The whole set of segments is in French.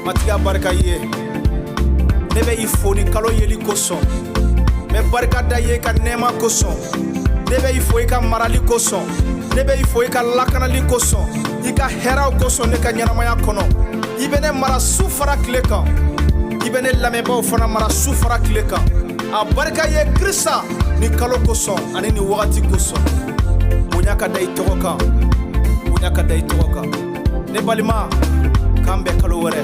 matiga barka ye ne bɛ i fo ni kalo yeli kosɔn n bɛ barika da ye ka nɛɛma kosɔn ne bɛ i fo i ka marali kosɔn ne bɛ i fo i ka lakanali kosɔn i ka hɛrɛw kosɔn ne ka ɲɛnamaya kɔnɔ i bɛ ne mara su fara tile kan i bɛ ne lamɛnbaaw fana mara su fara tile kan a barika ye Krista ni kalo kosɔn ani ni wagati kosɔn bonya ka da i tɔgɔ kan bonya ka da i tɔgɔ kan ne balima k'an bɛɛ kalo wɛrɛ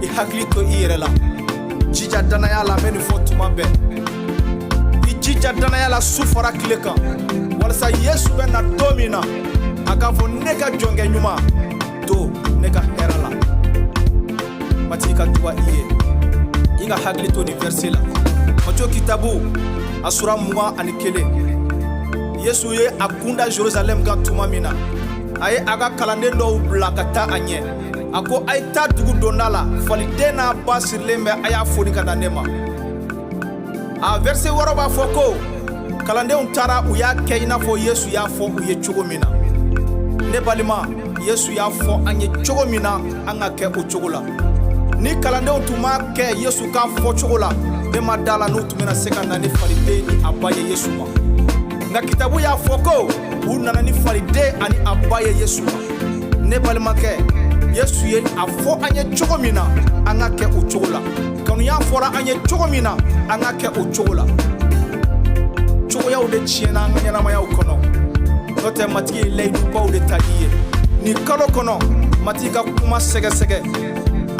i hakili to i yɛrɛ la jija danaya la mɛ nin fɔ tuma bɛɛ i jija danaya la su fara tile kan walasa Yesu bɛ na don min na a k'a fɔ ne ka jɔnkɛ ɲuman to ne ka hɛrɛ la mati ka tuba i ye i ka hakili to ni verset la Matthieu kitabu a sura 21 Yesu ye a kunda Jerusalem kan tuma min na a ye a ka kalanden dɔw bila ka taa a ɲɛ a ko a ye taa dugu donda la faliden n'a ba sirilen bɛ a y'a foni ka na ne ma a verset wɔɔrɔ b'a fɔ ko kalandenw taara u y'a kɛ i n'a fɔ Yesu y'a fɔ u ye cogo min na ne balima Yesu y'a fɔ an ye cogo min na an ka kɛ o cogo la ni kalandenw tun m'a kɛ Yesu k'a fɔ cogo la ne ma da la n'u tun bɛna se ka na ni faliden ni a ba ye Yesu ma nka kitabu y'a fɔ ko u nana ni faliden ani a ba ye Yesu ma ne balimakɛ Yesu ye a fɔ an ye cogo min na an ka kɛ o cogo la kanuya fɔra an ye cogo min na an ka kɛ o cogo la cogoyaw de tiɲɛna an ka ɲɛnamayaw kɔnɔ n'o tɛ matigi ye layidubaw de ta i ye nin kalo kɔnɔ matigi ka kuma sɛgɛsɛgɛ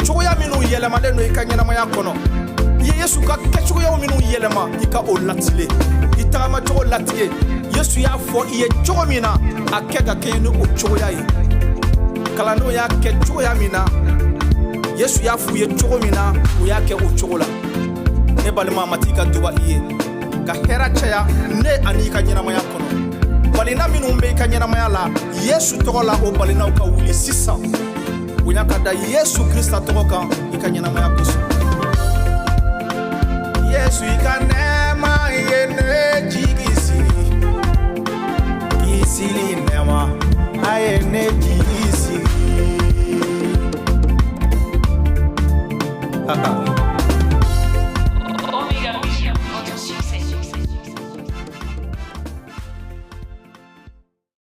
cogoya minnu yɛlɛmalen don i ka ɲɛnamaya kɔnɔ i ye Yesu ka kɛcogoyaw minnu yɛlɛma i ka o latile i tagamacogo latige Yesu y'a fɔ i ye cogo min na a kɛ ka kɛɲɛ ni o cogoya ye kalandenw y'a kɛ cogoya min na Yesu y'a f'u ye cogo min na u y'a kɛ o cogo la ne balima matigi ka duba i ye ka hɛrɛ caya ne ani i ka ɲɛnamaya kɔnɔ balina minnu bɛ i ka ɲɛnamaya la Yesu tɔgɔ la o balinaw ka wuli sisan bonya ka da Yesu Krista tɔgɔ kan i ka ɲɛnamaya kosɔn Yesu i ka nɛɛma ye ne jigi sigi k'i siri nɛɛma a ye ne jigi sigi